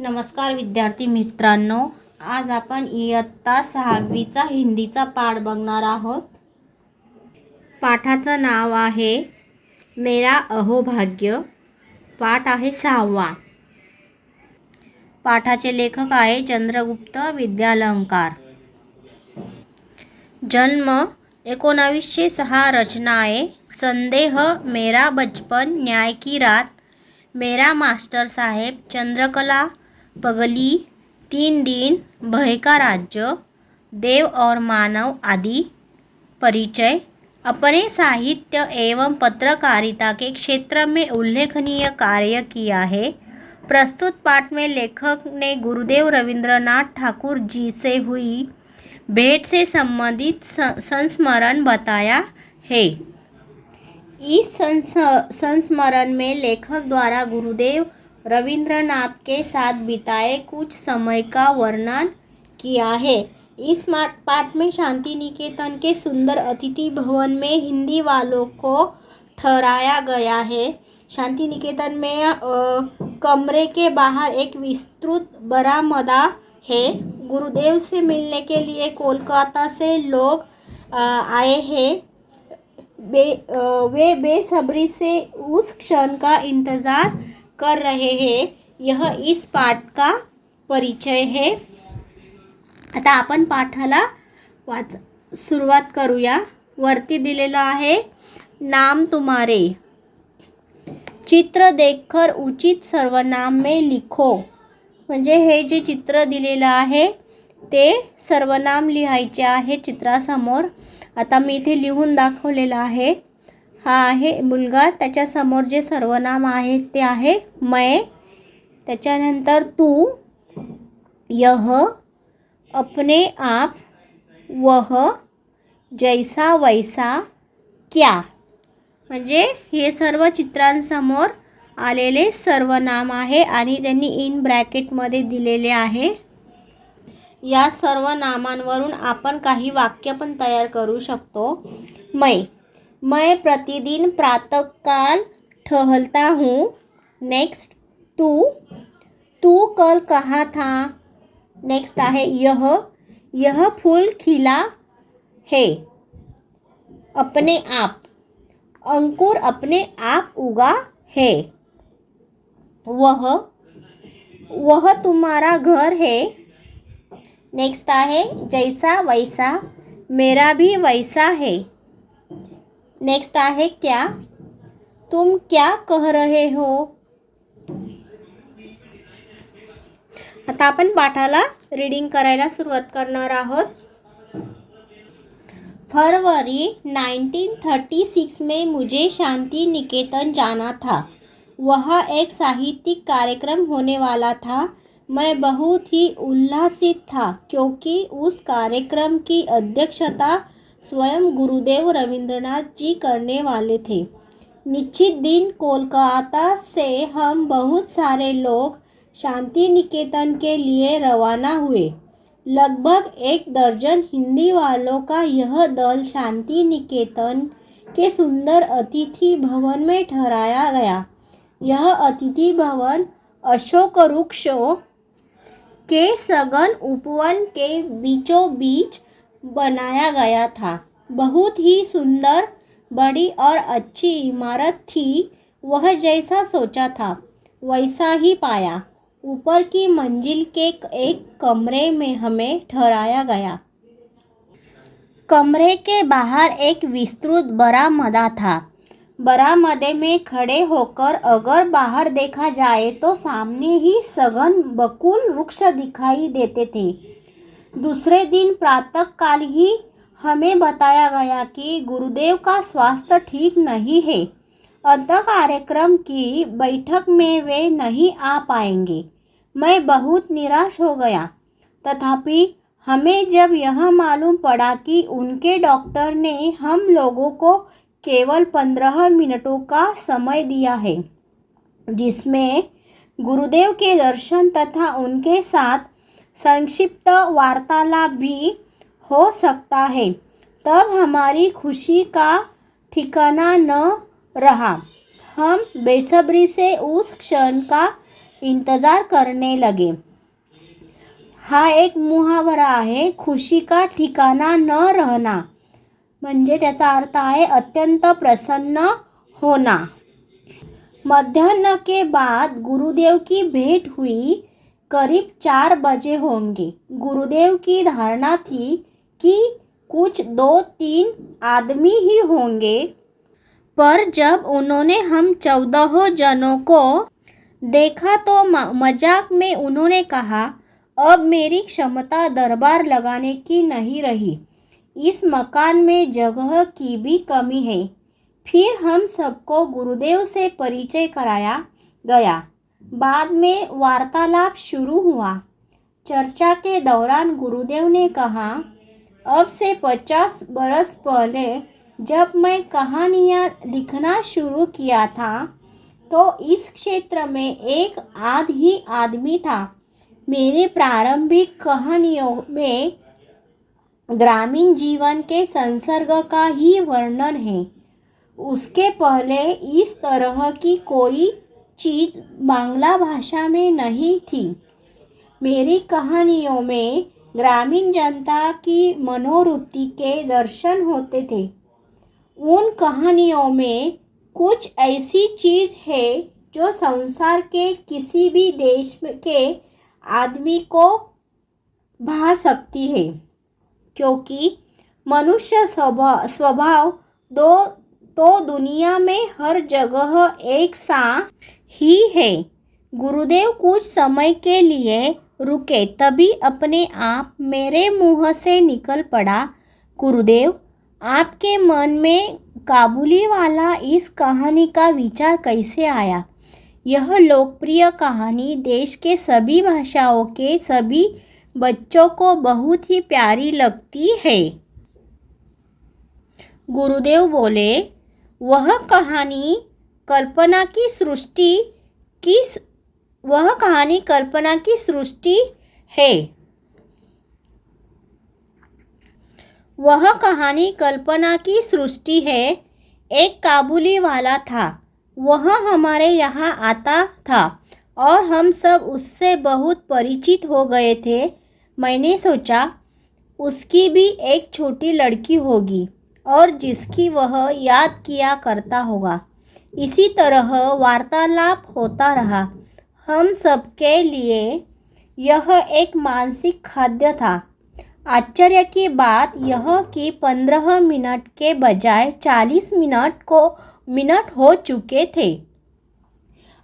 नमस्कार विद्यार्थी मित्रांनो, आज आपण इयत्ता 6वीचा हिंदीचा पाठ बघणार आहोत। पाठाचं नाव आहे मेरा अहोभाग्य। पाठ आहे 6वा। पाठाचे लेखक आहे चंद्रगुप्त विद्यालंकार। जन्म 1906, रचना आहे संदेह, मेरा बचपन, न्याय की रात, मेरा मास्टर साहेब, चंद्रकला, पगली, 3 दिन, भय का राज्य, देव और मानव आदि। परिचय। अपने साहित्य एवं पत्रकारिता के क्षेत्र में उल्लेखनीय कार्य किया है। प्रस्तुत पाठ में लेखक ने गुरुदेव रविंद्रनाथ ठाकुर जी से हुई भेंट से संबंधित संस्मरण बताया है। इस संस्मरण में लेखक द्वारा गुरुदेव रविंद्रनाथ के साथ बिताए कुछ समय का वर्णन किया है। इस पाठ में शांति निकेतन के सुंदर अतिथि भवन में हिंदी वालों को ठहराया गया है। शांति निकेतन में कमरे के बाहर एक विस्तृत बरामदा है। गुरुदेव से मिलने के लिए कोलकाता से लोग आए हैं। वे बेसब्री से उस क्षण का इंतज़ार कर रहे हैं। यह इस पाठ का परिचय है। आता आपण पाठाला सुरुवात करूया। वरती दिलेलं आहे नाम तुम्हारे। चित्र देखकर उचित सर्वनाम में लिखो। म्हणजे हे जे चित्र दिलेलं आहे ते सर्वनाम लिहायचे आहे चित्रासमोर। आता मी इथे लिहून दाखवलेलं आहे। हा आहे मुलगा, त्याच्यासमोर जे सर्वनाम आहे ते आहे मैं, त्याच्यानंतर तू, यह, अपने आप, वह, जैसा वैसा, क्या। म्हणजे हे सर्व चित्रांसमोर आलेले सर्वनाम आहे आणि त्यांनी इन ब्रॅकेटमध्ये दिलेले आहे। या सर्व नामांवरून आपण काही वाक्य पण तयार करू शकतो। मैं प्रतिदिन प्रातःकाल टहलता हूँ। नेक्स्ट, तू कल कहाँ था। नेक्स्ट आहे यह फूल खिला है। अपने आप, अंकुर अपने आप उगा है। वह तुम्हारा घर है। नेक्स्ट आहे जैसा वैसा, मेरा भी वैसा है। नेक्स्ट आहे क्या, तुम क्या कह रहे हो। आता आपण पाठाला रीडिंग करायला सुरुवात करणार आहोत। फरवरी 1936 में मुझे शांति निकेतन जाना था। वहाँ एक साहित्यिक कार्यक्रम होने वाला था। मैं बहुत ही उल्लासित था क्योंकि उस कार्यक्रम की अध्यक्षता स्वयं गुरुदेव रविंद्रनाथ जी करने वाले थे। निश्चित दिन कोलकाता से हम बहुत सारे लोग शांति निकेतन के लिए रवाना हुए। लगभग 1 दर्जन हिंदी वालों का यह दल शांति निकेतन के सुंदर अतिथि भवन में ठहराया गया। यह अतिथि भवन अशोक वृक्षों के सघन उपवन के बीचों बीच बनाया गया था। बहुत ही सुंदर, बड़ी और अच्छी इमारत थी। वह जैसा सोचा था वैसा ही पाया। ऊपर की मंजिल के एक कमरे में हमें ठहराया गया। कमरे के बाहर एक विस्तृत बरामदा था। बरामदे में खड़े होकर अगर बाहर देखा जाए तो सामने ही सघन बकुल वृक्ष दिखाई देते थे। दूसरे दिन प्रातःकाल ही हमें बताया गया कि गुरुदेव का स्वास्थ्य ठीक नहीं है, अतः कार्यक्रम की बैठक में वे नहीं आ पाएंगे। मैं बहुत निराश हो गया। तथापि हमें जब यह मालूम पड़ा कि उनके डॉक्टर ने हम लोगों को केवल 15 मिनटों का समय दिया है जिसमें गुरुदेव के दर्शन तथा उनके साथ संक्षिप्त वार्तालाप भी हो सकता है, तब हमारी खुशी का ठिकाना न रहा। हम बेसब्री से उस क्षण का इंतज़ार करने लगे। हा एक मुहावरा आहे, खुशी का ठिकाणा न रहना, म्हणजे त्याचा अर्थ आहे अत्यंत प्रसन्न होना। मध्याह्न के बाद गुरुदेव की भेंट हुई। करीब 4 बजे होंगे। गुरुदेव की धारणा थी कि कुछ 2-3 आदमी ही होंगे, पर जब उन्होंने हम 14 जनों को देखा तो मजाक में उन्होंने कहा, अब मेरी क्षमता दरबार लगाने की नहीं रही, इस मकान में जगह की भी कमी है। फिर हम सबको गुरुदेव से परिचय कराया गया। बाद में वार्तालाप शुरू हुआ। चर्चा के दौरान गुरुदेव ने कहा, अब से 50 बरस पहले जब मैं कहानियाँ लिखना शुरू किया था तो इस क्षेत्र में एक आध ही आदमी था। मेरी प्रारंभिक कहानियों में ग्रामीण जीवन के संसर्ग का ही वर्णन है। उसके पहले इस तरह की कोई चीज़ बांग्ला भाषा में नहीं थी। मेरी कहानियों में ग्रामीण जनता की मनोवृत्ति के दर्शन होते थे। उन कहानियों में कुछ ऐसी चीज़ है जो संसार के किसी भी देश के आदमी को भा सकती है, क्योंकि मनुष्य स्वभाव तो दुनिया में हर जगह एक सा ही है। गुरुदेव कुछ समय के लिए रुके, तभी अपने आप मेरे मुंह से निकल पड़ा, गुरुदेव, आपके मन में काबुली वाला इस कहानी का विचार कैसे आया? यह लोकप्रिय कहानी देश के सभी भाषाओं के सभी बच्चों को बहुत ही प्यारी लगती है। गुरुदेव बोले, वह कहानी कल्पना की सृष्टि है। वह कहानी कल्पना की सृष्टि है। एक काबुली वाला था, वह हमारे यहाँ आता था और हम सब उससे बहुत परिचित हो गए थे। मैंने सोचा उसकी भी एक छोटी लड़की होगी और जिसकी वह याद किया करता होगा। इसी तरह वार्तालाप होता रहा। हम सबके लिए यह एक मानसिक खाद्य था। आश्चर्य की बात यह कि 15 मिनट के बजाय 40 मिनट हो चुके थे।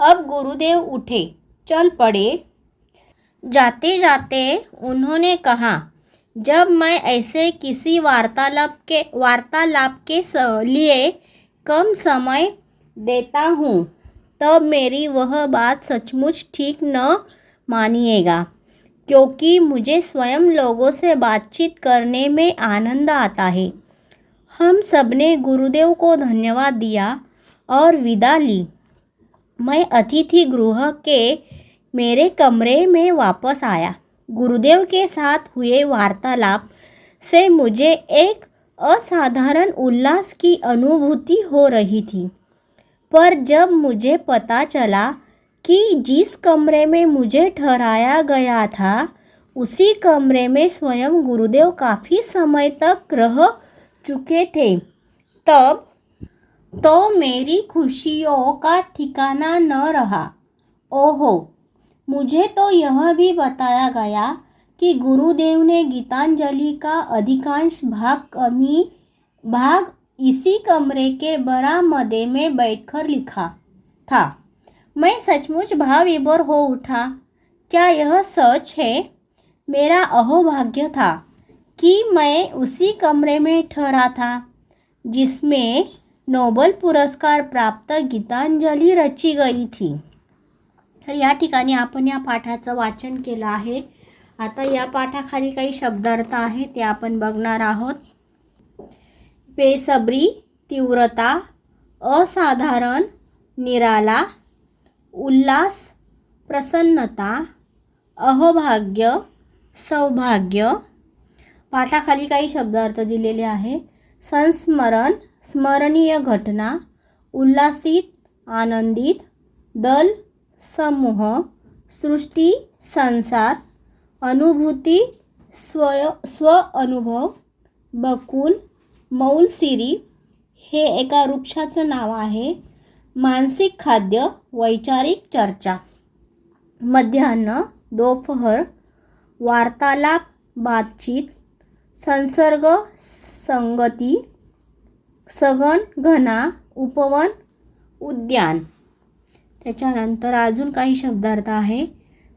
अब गुरुदेव उठे, चल पड़े। जाते जाते उन्होंने कहा, जब मैं ऐसे किसी वार्तालाप के लिए कम समय देता हूँ तब मेरी वह बात सचमुच ठीक न मानिएगा, क्योंकि मुझे स्वयं लोगों से बातचीत करने में आनंद आता है। हम सबने गुरुदेव को धन्यवाद दिया और विदा ली। मैं अतिथि गृह के मेरे कमरे में वापस आया। गुरुदेव के साथ हुए वार्तालाप से मुझे एक असाधारण उल्लास की अनुभूति हो रही थी, पर जब मुझे पता चला कि जिस कमरे में मुझे ठहराया गया था उसी कमरे में स्वयं गुरुदेव काफ़ी समय तक रह चुके थे, तब तो मेरी खुशियों का ठिकाना न रहा। ओहो, मुझे तो यह भी बताया गया कि गुरुदेव ने गीतांजलि का अधिकांश भाग इसी कमरे के बरामदे में बैठकर लिखा था। मैं सचमुच भावविभोर हो उठा। क्या यह सच है? मेरा अहोभाग्य था कि मैं उसी कमरे में ठहरा था जिसमें नोबेल पुरस्कार प्राप्त गीतांजली रची गई थी। तर या ठिकाणी आपण या पाठाचं वाचन केलं आहे। आता या पाठाखाली काही शब्दार्थ आहे ते आपण बघणार आहोत। बेसब्री, तीव्रता, असाधारण, निराला, उल्लास, प्रसन्नता, अहोभाग्य, सौभाग्य। पाठाखाली काही शब्दार्थ दिलेले आहे। संस्मरण, स्मरणीय घटना, उल्लासित, आनंदित, दल, समूह, सृष्टी संसार, अनुभूती स्व अनुभव, बकुल, मौलसिरी हे एका वृक्षाचं नाव आहे, मानसिक खाद्य, वैचारिक चर्चा, मध्यान्ह, दोपहर, वार्तालाप, बातचीत, संसर्ग, संगती, सघन, घना, उपवन, उद्यान. त्याच्यानंतर अजून काही शब्दार्थ आहे.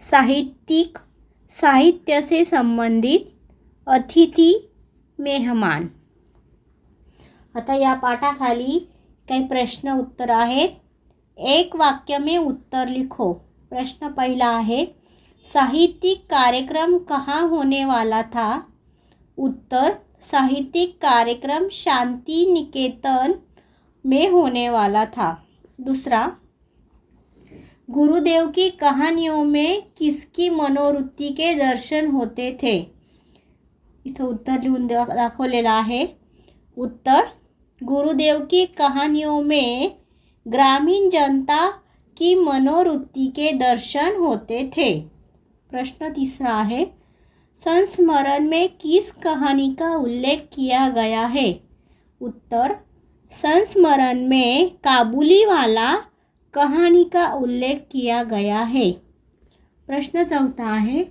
साहित्यिक, साहित्य से संबंधित, अतिथी, मेहमान. आता या पाठाखाली काही प्रश्न उत्तर आहेत. एक वाक्य में उत्तर लिखो. प्रश्न पहिला आहे, साहित्यिक कार्यक्रम कहाँ होने वाला था? उत्तर, साहित्यिक कार्यक्रम शांति निकेतन में होने वाला था. दूसरा, गुरुदेव की कहानियों में किसकी मनोवृत्ति के दर्शन होते थे? इथं उत्तर लिहून दाखवलेलं आहे. उत्तर, गुरुदेव की कहानियों में ग्रामीण जनता की मनोवृत्ति के दर्शन होते थे. प्रश्न तीसरा है, संस्मरण में किस कहानी का उल्लेख किया गया है? उत्तर, संस्मरण में काबुलीवाला कहानी का उल्लेख किया गया है. प्रश्न चौथा है,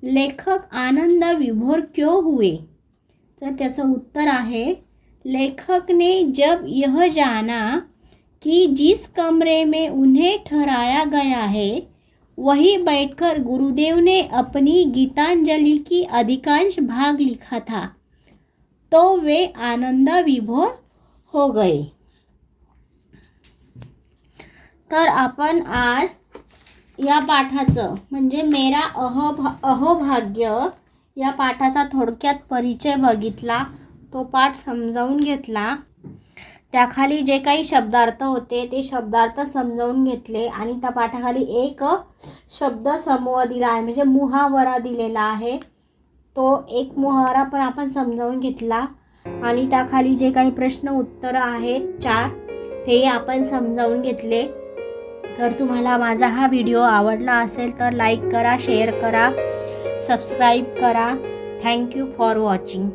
लेखक आनंद विभोर क्यों हुए? तर त्याचं उत्तर आहे, लेखक ने जब यह जाना कि जिस कमरे में उन्हें ठहराया गया है वहीं बैठकर गुरुदेव ने अपनी गीतांजलि की अधिकांश भाग लिखा था, तो वे आनंद विभोर हो गए. तर आपण आज या पाठाचं म्हणजे मेरा अहोभाग्य या पाठाचा थोडक्यात परिचय बघितला, तो पाठ समजावून घेतला. त्याखाली जे काही शब्दार्थ होते ते शब्दार्थ समजावून घेतले आणि त्या पाठाखाली एक शब्द समूह दिला आहे, म्हणजे मुहावरा दिलेला आहे. तो एक मुहावरा पण आपण समजावून घेतला आणि त्याखाली जे काही प्रश्न उत्तर आहेत 4 ते आपण समजावून घेतले. तर तुम्हाला माझा हा व्हिडिओ आवडला असेल तर लाईक करा, शेअर करा, सबस्क्राईब करा. Thank you for watching.